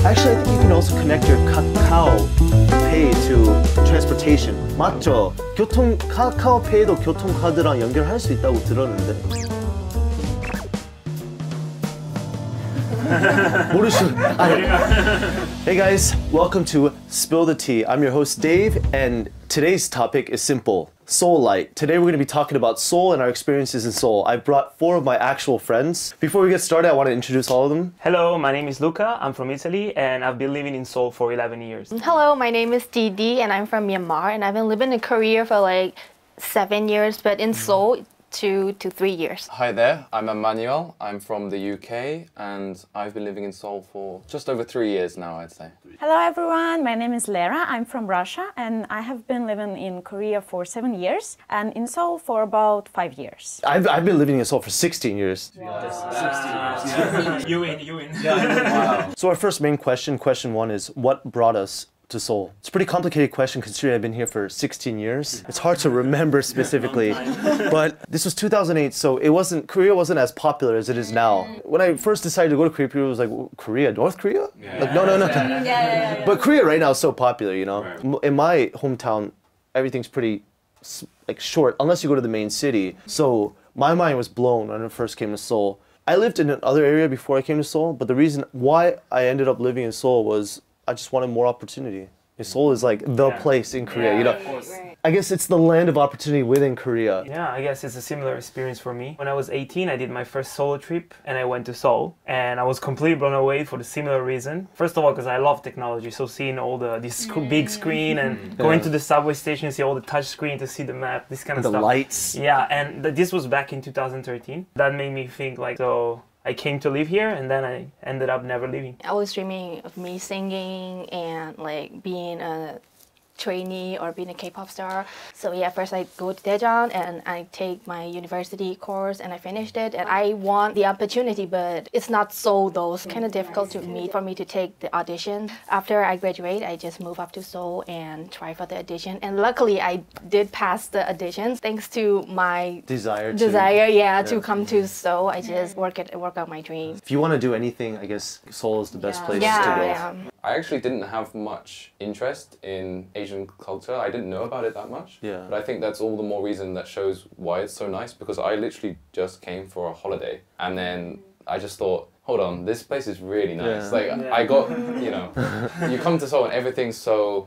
Actually, I think you can also connect your Kakao Pay to transportation. 맞죠? 카카오 페이도 교통카드랑 연결할 수 있다고 들었는데. 모르시죠? Hey guys, welcome to Spill the Tea. I'm your host Dave, and today's topic is simple. Seoul Light. Today we're going to be talking about Seoul and our experiences in Seoul. I brought 4 of my actual friends. Before we get started, I want to introduce all of them. Hello, my name is Luca. I'm from Italy and I've been living in Seoul for 11 years. Hello, my name is Didi and I'm from Myanmar and I've been living in Korea for like 7 years, but in Seoul 2 to 3 years. Hi there, I'm Emmanuel. I'm from the UK and I've been living in Seoul for just over 3 years now, I'd say. Hello everyone, my name is Lera. I'm from Russia and I have been living in Korea for 7 years and in Seoul for about 5 years. I've been living in Seoul for 16 years. Wow. You win. Wow. So our first main question 1 is, what brought us to Seoul? It's a pretty complicated question considering I've been here for 16 years. It's hard to remember specifically, but this was 2008, so Korea wasn't as popular as it is now. When I first decided to go to Korea, people was like, Korea, North Korea? Yeah. Like, no. But Korea right now is so popular, you know? In my hometown, everything's pretty like short, unless you go to the main city. So my mind was blown when I first came to Seoul. I lived in another area before I came to Seoul, but the reason why I ended up living in Seoul was I just wanted more opportunity. Seoul is like the place in Korea, you know. I guess it's the land of opportunity within Korea. Yeah, I guess it's a similar experience for me. When I was 18, I did my first solo trip and I went to Seoul. And I was completely blown away for the similar reason. First of all, because I love technology. So seeing all this big screen and going to the subway station, see all the touch screen to see the map, this kind of stuff. The lights. Yeah, and this was back in 2013. That made me think like, so I came to live here and then I ended up never leaving. I was dreaming of me singing and like being a trainee or being a K-pop star. So yeah, first I go to Daejeon and I take my university course and I finished it. And I want the opportunity, but it's not Seoul though. It's kind of difficult for me to take the audition. After I graduate, I just move up to Seoul and try for the audition. And luckily I did pass the auditions thanks to my desire to come to Seoul. I just work out my dream. If you want to do anything, I guess Seoul is the best place to go. Yeah. I actually didn't have much interest in Asian culture. I didn't know about it that much. Yeah. But I think that's all the more reason that shows why it's so nice, because I literally just came for a holiday and then I just thought, hold on, this place is really nice. I got, you know, you come to Seoul and everything's so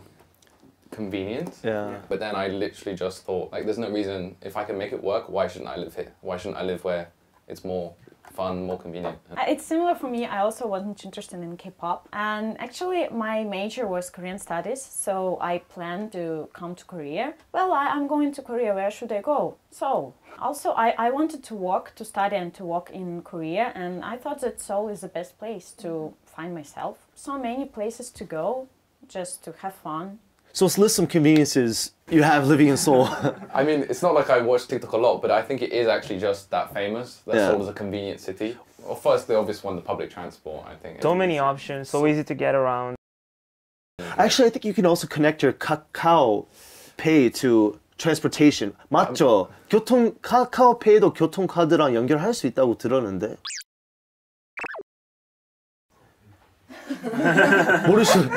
convenient. Yeah. But then I literally just thought, like, there's no reason, if I can make it work, why shouldn't I live here? Why shouldn't I live where it's more fun, more convenient? It's similar for me. I also wasn't interested in K-pop and actually my major was Korean studies, so I planned to come to Korea. Well, I'm going to Korea, where should I go? Seoul. Also, I wanted to study and to work in Korea, and I thought that Seoul is the best place to find myself. So many places to go, just to have fun. So let's list some conveniences you have living in Seoul. I mean, it's not like I watch TikTok a lot, but I think it is actually just that famous, that Seoul is a convenient city. Well, first, the obvious one, the public transport, I think. So many options, so easy to get around. Actually, I think you can also connect your Kakao Pay to transportation. 맞죠? 카카오 페이도 교통카드랑 연결할 수 있다고 들었는데. 모르시죠?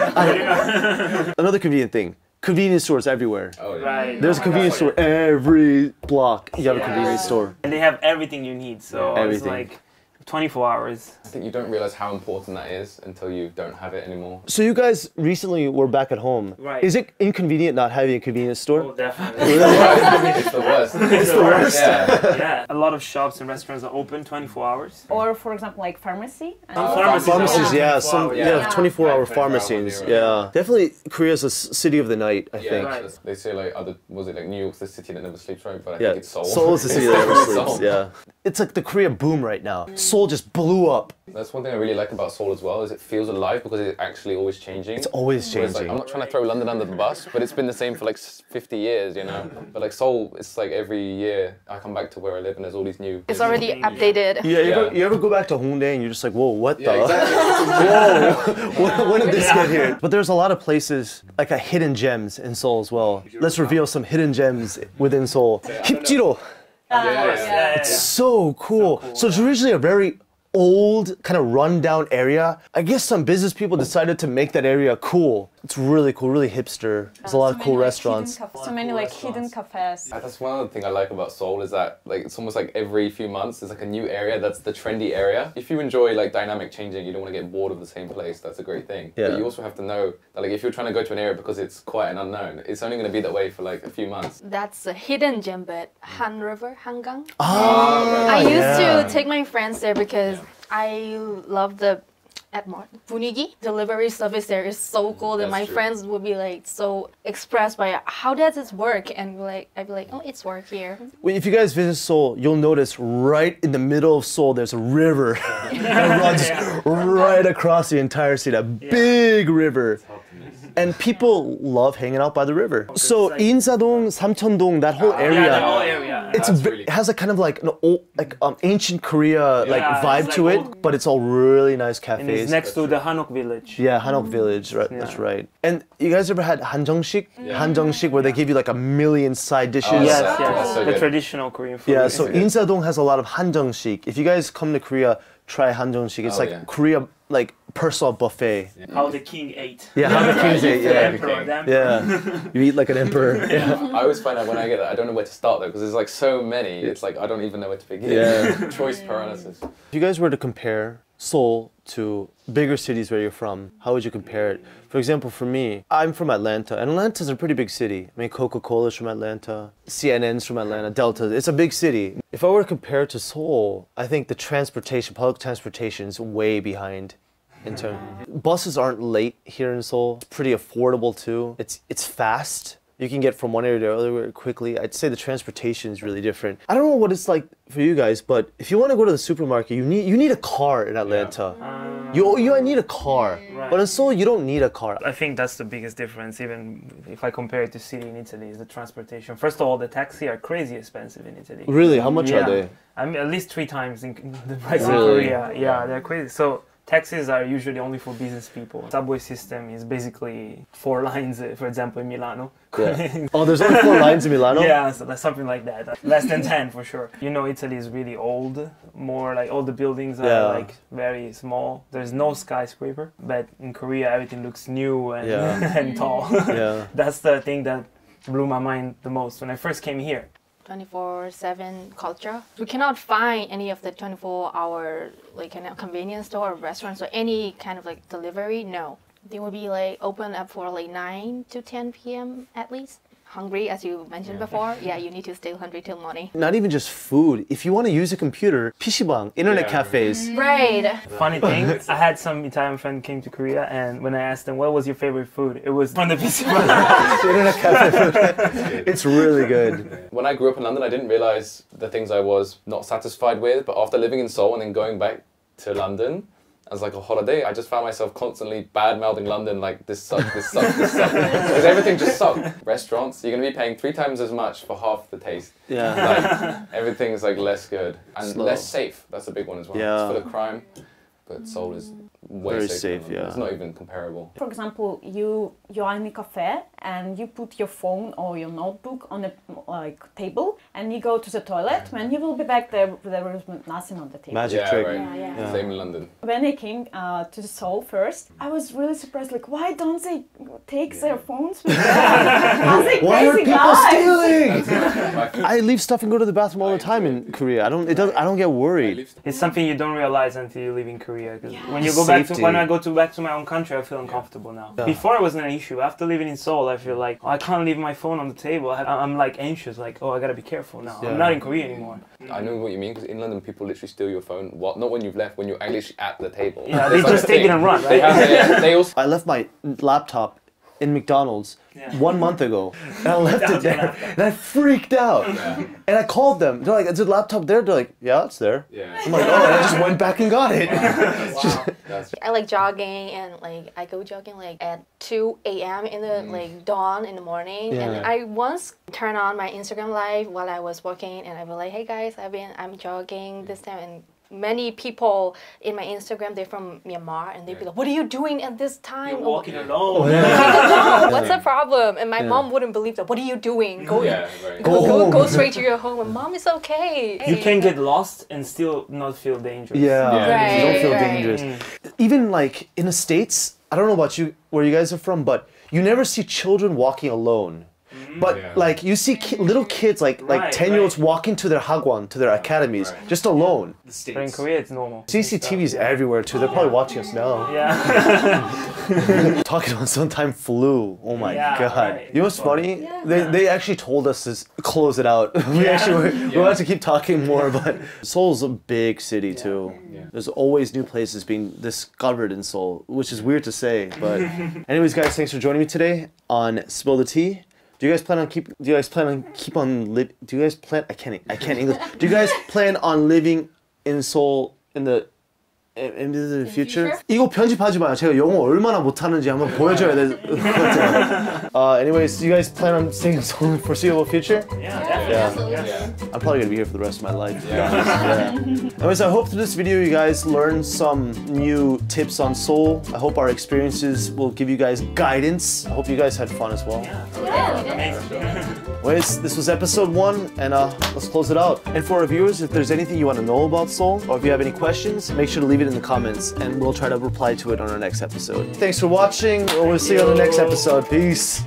Another convenient thing. Convenience stores everywhere. Oh, yeah. Right. There's a convenience store every block. You have a convenience store. And they have everything you need, so it's like 24 hours. I think you don't realize how important that is until you don't have it anymore. So you guys recently were back at home. Right. Is it inconvenient not having a convenience store? Oh, definitely. It's the worst. It's the worst. Yeah, a lot of shops and restaurants are open 24 hours. Or for example, like pharmacy. Pharmacies, yeah, 24-hour 24 pharmacies. hours, Yeah, definitely. Korea's a city of the night, I think. Right. They say like was it like New York's the city that never sleeps, right? But I Yeah, think it's Seoul. Seoul is the city that never sleeps. Seoul. Yeah, it's like the Korea boom right now. Seoul just blew up. That's one thing I really like about Seoul as well, is it feels alive because it's actually always changing. It's always Whereas, changing. like, I'm not trying to throw London under the bus, but it's been the same for like 50 years, you know? But like Seoul, it's like every year I come back to where I live and there's all these new... It's already updated. Yeah, you ever go back to Hongdae and you're just like, whoa, what the? Yeah, exactly. Whoa, when did this get here? But there's a lot of places, like hidden gems in Seoul as well. Let's reveal some hidden gems within Seoul. Hipjiro. Yeah. It's so cool. So it's originally a very old, kind of rundown area. I guess some business people decided to make that area cool. It's really cool, really hipster. There's a lot of cool restaurants. So many like hidden cafes. That's one other thing I like about Seoul is that like it's almost like every few months there's like a new area that's the trendy area. If you enjoy like dynamic changing, you don't want to get bored of the same place. That's a great thing. Yeah. But you also have to know that like if you're trying to go to an area because it's quite an unknown, it's only going to be that way for like a few months. That's a hidden gem, but Han River, Hangang. Oh, I used yeah. to take my friends there because I love the 분위기. Delivery service there is so cool that That's my true. friends would be like so expressed by how does this work, and I'd be like, oh, it's work here. If you guys visit Seoul, you'll notice right in the middle of Seoul there's a river that runs right across the entire city. A big river. And people love hanging out by the river. So like- Insadong, Samcheondong, that whole area. Yeah, the whole area. It's That's ve- really it has a kind of like an old, like ancient Korea like Yeah, vibe it's to like it, old- but it's all really nice And it's cafes. next to the Hanok village. Yeah, Hanok Village, right? That's Yeah. right. And you guys ever had hanjeongshik? Hanjeongshik, where they give you like a million side dishes. Oh, Yes, That's yes. so The good. traditional Korean food. Yeah, so It's good. Insadong has a lot of hanjeongshik. If you guys come to Korea, try hanjeongshik. It's Oh, like yeah. Korea, like personal buffet. How the king ate. Yeah, how the kings ate. The Yeah, emperor, the emperor. yeah. You eat like an emperor. Yeah. I always find out when I get that I don't know where to start though because there's like so many. It's like I don't even know where to begin. Yeah. Choice paralysis. If you guys were to compare Seoul to bigger cities where you're from, how would you compare it? For example, for me, I'm from Atlanta, and Atlanta's a pretty big city. I mean, Coca-Cola's from Atlanta, CNN's from Atlanta, Delta. It's a big city. If I were to compare it to Seoul, I think the transportation, public transportation is way behind. In terms, buses aren't late here in Seoul. It's pretty affordable too. It's fast. You can get from one area to the other quickly. I'd say the transportation is really different. I don't know what it's like for you guys, but if you want to go to the supermarket, you need a car in Atlanta. You need a car. Right. But in Seoul, you don't need a car. I think that's the biggest difference, even if I compare it to city in Italy, is the transportation. First of all, the taxi are crazy expensive in Italy. Really, how much are Yeah. they? I mean, at least 3 times in the price in Really? Korea. Yeah, they're crazy. So taxis are usually only for business people. Subway system is basically 4 lines, for example, in Milano. Yeah. Oh, there's only 4 lines in Milano? Yeah, so that's something like that. Less than 10 for sure. You know, Italy is really old. More like all the buildings are Yeah. like very small. There's no skyscraper. But in Korea, everything looks new and, Yeah. and tall. Yeah. That's the thing that blew my mind the most when I first came here. 24/7 culture. We cannot find any of the 24-hour like kind of convenience store or restaurants or any kind of like delivery. No, they will be like open up for like 9 to 10 p.m. at least. Hungry, as you mentioned before. Yeah, you need to stay hungry till morning. Not even just food. If you want to use a computer, PC방, internet Yeah. cafes. Right. Funny thing, I had some Italian friend came to Korea, and when I asked them what was your favorite food, it was from the PC. Internet cafe food. It's really good. When I grew up in London, I didn't realize the things I was not satisfied with. But after living in Seoul and then going back to London as like a holiday, I just found myself constantly bad-mouthing London, like this sucks, this sucks, this sucks. Because everything just sucked. Restaurants, you're gonna be paying 3 times as much for half the taste. Yeah. Like everything is like less good and Slow. less safe. That's a big one as well. Yeah. It's full of crime, but Seoul is way Very safer. safe, yeah. It's not even comparable. For example, you are in a cafe and you put your phone or your notebook on a like table and you go to the toilet. When you will be back there is nothing on the table. Magic Yeah, trick. right. Yeah. Yeah. Same in London. When I came to Seoul first, I was really surprised. Like, why don't they take their phones with them? I was like, Why are crazy people guys. stealing? I leave stuff and go to the bathroom all the time in Korea. I don't get worried. It's something you don't realize until you live in Korea. Because when you go back to Safety. when I go back to my own country, I feel uncomfortable now. Yeah. Before it wasn't an issue. After living in Seoul, I feel like I can't leave my phone on the table. I'm like anxious. Like I gotta be careful now. Yeah. I'm not in Korea anymore. I know what you mean because in London people literally steal your phone. What? Not when you've left, when you're actually at the table. Yeah, It's they like just a take it thing. and run, They right? have. They also. I left my laptop in McDonald's Yeah. 1 month ago, and I left it there, and I freaked out. And I called them. They're like, "Is the laptop there?" They're like, "Yeah, it's there." Yeah. I'm like, "Oh," and I just went back and got it. That's I like jogging and like I go jogging like at 2 a.m. in the like dawn in the morning. Yeah. And I once turned on my Instagram live while I was working and I was like, hey guys, I'm jogging this time, and Many people in my Instagram, they're from Myanmar, and they'd be like, "What are you doing at this time? You're walking alone. What's the problem?" And my mom wouldn't believe that. "What are you doing? Go, Right. go straight to your home." And mom, it's okay. You can get lost and still not feel dangerous. Yeah, Right, you don't feel right. dangerous. Even like in the States, I don't know about you, where you guys are from, but you never see children walking alone. But Yeah. like you see little kids like Right, 10-year-olds right. walking to their hagwon, to their academies, right. just alone. But in Korea, it's normal. CCTV's everywhere too. They're probably watching us now. Yeah. Talking about sometime flu. Oh my Yeah, god. right. You know what's funny? They actually told us to close it out. We actually we're about to keep talking more, but Seoul's a big city too. Yeah. There's always new places being discovered in Seoul, which is weird to say, but anyways guys, thanks for joining me today on Spill the Tea. Do you guys plan on keep I can't English. Do you guys plan on living in Seoul in the future? 이거 편집하지 마요. 제가 영어 얼마나 못하는지 한번 보여줘야 될 것 같아요. Anyways, do you guys plan on staying in Seoul in the foreseeable future? Yeah, definitely. Yeah. I'm probably gonna be here for the rest of my life. Yeah. Anyways, I hope through this video you guys learned some new tips on Seoul. I hope our experiences will give you guys guidance. I hope you guys had fun as well. Amazing. Anyways, this was episode 1, and let's close it out. And for our viewers, if there's anything you want to know about Seoul, or if you have any questions, make sure to leave it in the comments, and we'll try to reply to it on our next episode. Thanks for watching, and we'll see you on the next episode. Peace.